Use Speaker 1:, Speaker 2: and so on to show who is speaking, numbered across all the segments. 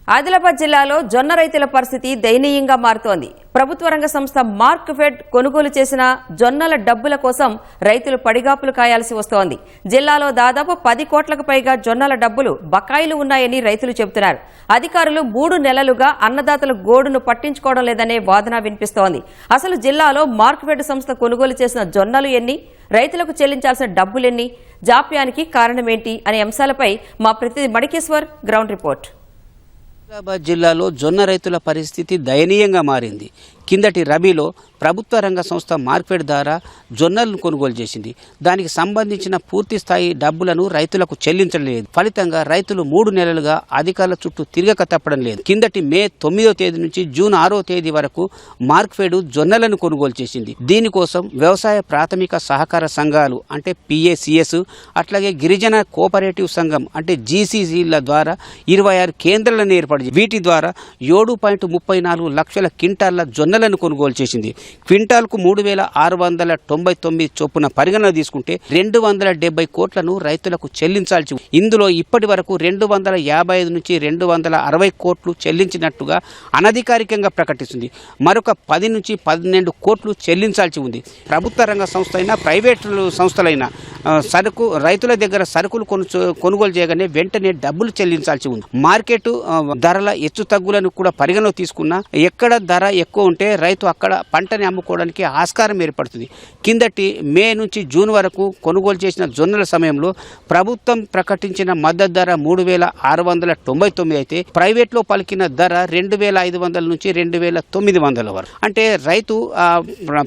Speaker 1: ఆదిలాబాద్ జిల్లాలో జొన్న రైతుల పరిస్థితి దయనీయంగా మారుతోంది. ప్రభుత్వ రంగ సంస్థ మార్క్ఫెడ్ కొనుగోలు చేసిన జొన్నల డబ్బుల కోసం రైతులు పడిగాపులు కాయాల్సి వస్తోంది. జిల్లాలో దాదాపు 10 కోట్లకు పైగా జొన్నల డబ్బులు బకాయిలు ఉన్నాయని రైతులు చెబుతున్నారు. అధికారులు 3 నెలలుగా అన్నదాతల గోడును పట్టించుకోవడం లేదనే వాదన వినిపిస్తోంది. అసలు జిల్లాలో మార్క్ఫెడ్ సంస్థ కొనుగోలు చేసిన జొన్నలు ఎన్ని, రైతులకు చెల్లించాల్సిన డబ్బులెన్ని, జాప్యానికి కారణమేంటి అనే అంశాలపై మా ప్రతినిధి మణికేశ్వర్ గ్రౌండ్ రిపోర్ట్.
Speaker 2: ఆదిలాబాద్ జిల్లాలో జొన్న రైతుల పరిస్థితి దయనీయంగా మారింది. కిందటి రబీలో ప్రభుత్వ రంగ సంస్థ మార్క్ఫెడ్ ద్వారా జొన్నలను కొనుగోలు చేసింది. దానికి సంబంధించిన పూర్తి స్థాయి డబ్బులను రైతులకు చెల్లించలేదు. ఫలితంగా రైతులు 3 నెలలుగా అధికారుల చుట్టూ తిరగక తప్పడం లేదు. కిందటి మే 9వ తేదీ నుంచి జూన్ 6వ తేదీ వరకు మార్క్ఫెడ్ జొన్నలను కొనుగోలు చేసింది. దీనికోసం వ్యవసాయ ప్రాథమిక సహకార సంఘాలు అంటే PACS, అట్లాగే గిరిజన కోఆపరేటివ్ సంఘం అంటే GCCల ద్వారా 26 కేంద్రాలను ఏర్పడింది. వీటి ద్వారా 7.34 లక్షల క్వింటాళ్ల జొన్నలను కొనుగోలు చేసింది. క్వింటాల్కు 3,699 చొప్పున పరిగణన తీసుకుంటే 270 కోట్లను రైతులకు చెల్లించాల్సి. ఇందులో ఇప్పటి వరకు 255 నుంచి 260 కోట్లు చెల్లించినట్టుగా అనధికారికంగా ప్రకటిస్తుంది. మరొక 10 నుంచి 12 కోట్లు చెల్లించాల్సి ఉంది. ప్రభుత్వ రంగ సంస్థ అయినా ప్రైవేటు సంస్థలైనా సరుకు రైతుల దగ్గర సరుకులు కొనుగోలు చేయగానే వెంటనే డబ్బులు చెల్లించాల్సి ఉంది. మార్కెట్ ధరల హెచ్చు తగ్గులను కూడా పరిగణలో తీసుకున్నా ఎక్కడ ధర ఎక్కువ ఉంటే రైతు అక్కడ పంటని అమ్ముకోవడానికి ఆస్కారం ఏర్పడుతుంది. కిందటి మే నుంచి జూన్ వరకు కొనుగోలు చేసిన జొన్నల సమయంలో ప్రభుత్వం ప్రకటించిన మద్దతు ధర 3,699 అయితే ప్రైవేట్లో పలికిన ధర 2,500 నుంచి 2,900 వరకు. అంటే రైతు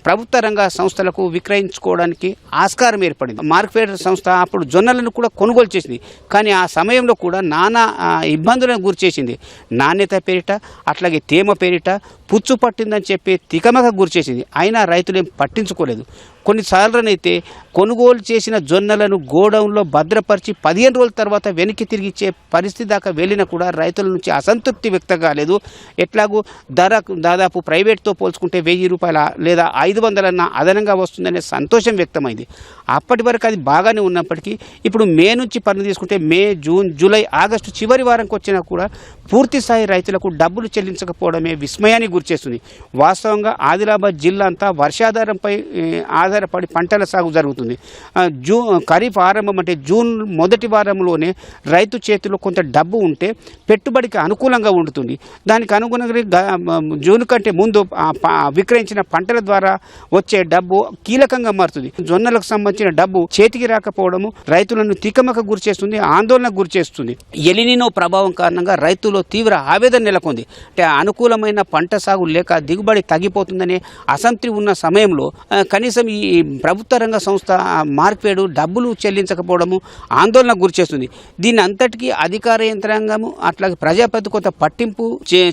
Speaker 2: ప్రభుత్వ రంగ సంస్థలకు విక్రయించుకోవడానికి ఆస్కారం ఏర్పడింది. మార్క్ఫెడ్ సంస్థ అప్పుడు జొన్నలను కూడా కొనుగోలు చేసింది. కానీ ఆ సమయంలో కూడా నానా ఇబ్బందులను గురిచేసింది. నాణ్యత పేరిట అట్లాగే తేమ పేరిట పుచ్చు పట్టిందని చెప్పి తికమక గురిచేసింది. అయినా రైతులేం పట్టించుకోలేదు. కొన్నిసార్లునైతే కొనుగోలు చేసిన జొన్నలను గోడౌన్లో భద్రపరిచి 15 రోజుల తర్వాత వెనక్కి తిరిగి ఇచ్చే పరిస్థితి దాకా వెళ్ళినా కూడా రైతుల నుంచి అసంతృప్తి వ్యక్తం కాలేదు. ఎట్లాగూ ధర దాదాపు ప్రైవేట్తో పోల్చుకుంటే 1000 రూపాయల లేదా 500 అదనంగా వస్తుందనే సంతోషం వ్యక్తమైంది. అప్పటి వరకు అది బాగానే ఉన్నప్పటికీ ఇప్పుడు మే నుంచి పన్ను తీసుకుంటే మే, జూన్, జూలై, ఆగస్టు చివరి వారంకి వచ్చినా కూడా పూర్తి స్థాయి రైతులకు డబ్బులు చెల్లించకపోవడమే విస్మయానికి గురిచేస్తుంది. వాస్తవంగా ఆదిలాబాద్ జిల్లా అంతా వర్షాధారంపై ఆధారపడి పంటల సాగు జరుగుతుంది. ఖరీఫ్ ఆరంభం అంటే జూన్ మొదటి వారంలోనే రైతు చేతిలో కొంత డబ్బు ఉంటే పెట్టుబడికి అనుకూలంగా ఉంటుంది. దానికి అనుగుణంగా జూన్ కంటే ముందు విక్రయించిన పంటల ద్వారా వచ్చే డబ్బు కీలకంగా మారుతుంది. జొన్నలకు సంబంధించిన డబ్బు చేతికి రాకపోవడము రైతులను తికమక గురిచేస్తుంది, ఆందోళనకు గురిచేస్తుంది. ఎలినినో ప్రభావం కారణంగా రైతుల్లో తీవ్ర ఆవేదన నెలకొంది. అంటే అనుకూలమైన పంట సాగు లేక దిగుబడి తగ్గిపోతుందనే అసంతృప్తి ఉన్న సమయంలో కనీసం ఈ ప్రభుత్వ రంగ సంస్థ మార్క్ఫెడ్ డబ్బులు చెల్లించకపోవడము ఆందోళనకు గురిచేస్తుంది. దీని అంతటికీ అధికార యంత్రాంగము అట్లాగే ప్రజాప్రతి కొంత పట్టింపు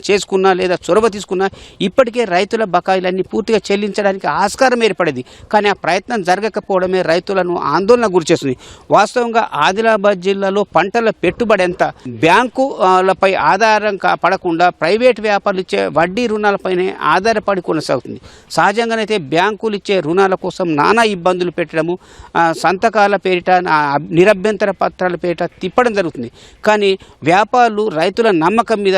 Speaker 2: చేసుకున్నా లేదా చొరవ తీసుకున్నా ఇప్పటికే రైతుల బకాయిలన్నీ పూర్తిగా చెల్లించడానికి ఆస్కారం ఏర్పడేది. కానీ ఆ ప్రయత్నం జరగకపోవడమే రైతులను ఆందోళన గురిచేస్తుంది. వాస్తవంగా ఆదిలాబాద్ జిల్లాలో పంటల పెట్టుబడి ఎంత బ్యాంకులపై ఆధారం పడకుండా ప్రైవేట్ వ్యాపారులు ఇచ్చే వడ్డీ రుణాలపైనే ఆధారపడి కొనసాగుతుంది. సహజంగానైతే బ్యాంకులు ఇచ్చే రుణాల కోసం నానా ఇబ్బందులు పెట్టడము, సంతకాల పేరిట నిరభ్యంతర పత్రాల పేరిట తిప్పడం జరుగుతుంది. కానీ వ్యాపారులు రైతుల నమ్మకం మీద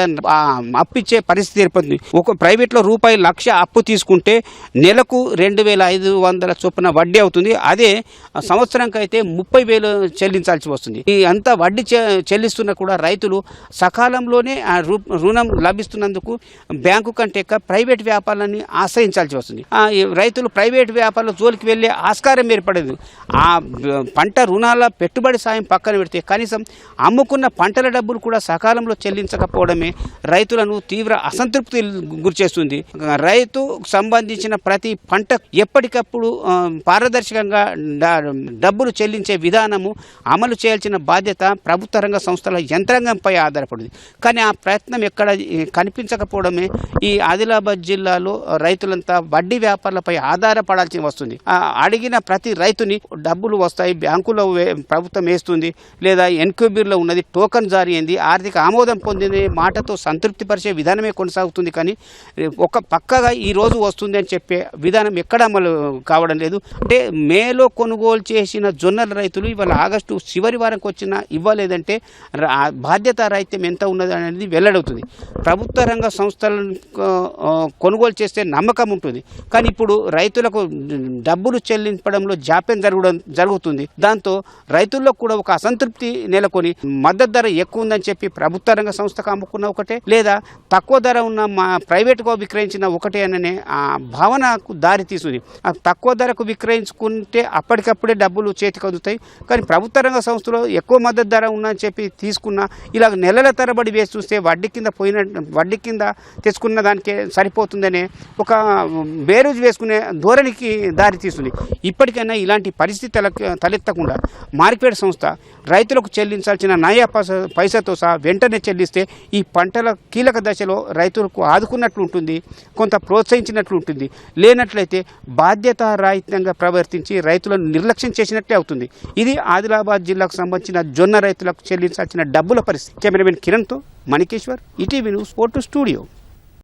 Speaker 2: అప్పిచ్చే పరిస్థితి ఏర్పడుతుంది. ఒక ప్రైవేట్లో ₹1,00,000 అప్పు తీసుకుంటే నెలకు 2,500 చొప్పున వడ్డీ అవుతుంది. అదే సంవత్సరంకి అయితే 30,000 చెల్లించాల్సి వస్తుంది. ఈ అంతా వడ్డీ చెల్లిస్తున్నా కూడా రైతులు సకాలంలోనే రుణం లభిస్తున్నందుకు బ్యాంకు కంటే ప్రైవేట్ వ్యాపారాన్ని ఆశ్రయించాల్సి వస్తుంది. రైతులు ప్రైవేట్ వ్యాపారాల జోలికి వెళ్ళే ఆస్కారం ఏర్పడదు. ఆ పంట రుణాల పెట్టుబడి సాయం పక్కన పెడితే కనీసం అమ్ముకున్న పంటల డబ్బులు కూడా సకాలంలో చెల్లించకపోవడమే రైతులను తీవ్ర అసంతృప్తి గురిచేస్తుంది. రైతు సంబంధించిన ప్రతి పంట ఎప్పటికప్పుడు పారదర్శకంగా డబ్బులు చెల్లించే విధానము అమలు చేయాల్సిన బాధ్యత ప్రభుత్వ రంగ సంస్థల యంత్రాంగంపై ఆధారపడింది. కానీ ఆ ప్రయత్నం ఎక్కడ కనిపించకపోవడమే ఈ ఆదిలాబాద్ జిల్లాలో రైతులంతా వడ్డీ వ్యాపారులపై ఆధారపడాల్సి వస్తుంది. అడిగిన ప్రతి రైతుని డబ్బులు వస్తాయి, బ్యాంకులో ప్రభుత్వం వేస్తుంది, లేదా ఎన్క్యూబీర్లో ఉన్నది, టోకన్ జారీ అయింది, ఆర్థిక ఆమోదం పొందింది మాటతో సంతృప్తి పరిచే విధానమే కొనసాగుతుంది. కానీ ఒక పక్కగా ఈ రోజు వస్తుంది అని చెప్పే విధానం ఎక్కడ అమలు కావడం లేదు. అంటే మేలో కొనుగోలు చేసిన జొన్నల రైతులు ఇవాళ ఆగస్టు చివరి వారంకి వచ్చినా ఇవ్వలేదంటే బాధ్యత రాహిత్యం ఎంత ఉన్నది అనేది వెల్లడవుతుంది. ప్రభుత్వ రంగ సంస్థలను కొనుగోలు చేస్తే నమ్మకం ఉంటుంది, కానీ ఇప్పుడు రైతులకు డబ్బులు చెల్లించడంలో జాప్యం జరుగుతుంది. దాంతో రైతుల్లో కూడా ఒక అసంతృప్తి నెలకొని మద్దతు ధర ఎక్కువ ఉందని చెప్పి ప్రభుత్వ రంగ సంస్థకు అమ్ముకున్న ఒకటే, లేదా తక్కువ ధర ఉన్న ప్రైవేట్గా విక్రయించిన ఒకటే అనే ఆ భావనకు దారి తీస్తుంది. ఆ తక్కువ ధరకు విక్రయించుకుంటే అప్పటికప్పుడే డబ్బులు చేతికి అందుతాయి, కానీ ప్రభుత్వ రంగ సంస్థలో ఎక్కువ మద్దతు ధర ఉందని చెప్పి తీసుకున్న ఇలా నెలల తరబడి వేసి చూస్తే వడ్డీ కింద తెచ్చుకున్న దానికే సరిపోతుందనే ఒక బేరోజు వేసుకునే ధోరణికి దారి తీస్తుంది. ఇప్పటికైనా ఇలాంటి పరిస్థితి తలెత్తకుండా మార్కెట్ సంస్థ రైతులకు చెల్లించాల్సిన నయా పైసతో సహా వెంటనే చెల్లిస్తే ఈ పంటల కీలక దశలో రైతులకు ఆదుకున్నట్లు ఉంటుంది, కొంత ప్రోత్సహించినట్లు ఉంటుంది. లేనట్లయితే బాధ్యతారాహిత్యంగా ప్రవర్తించి రైతులను నిర్లక్ష్యం చేసినట్లే అవుతుంది. ఇది ఆదిలాబాద్ జిల్లాకు సంబంధించిన జొన్న రైతులకు చెల్లించాల్సిన డబ్బుల పరిస్థితి. కెమెరామెన్ కిరణ్తో మణికేశ్వర్, ఈటీవీ న్యూస్, 4 స్టూడియో.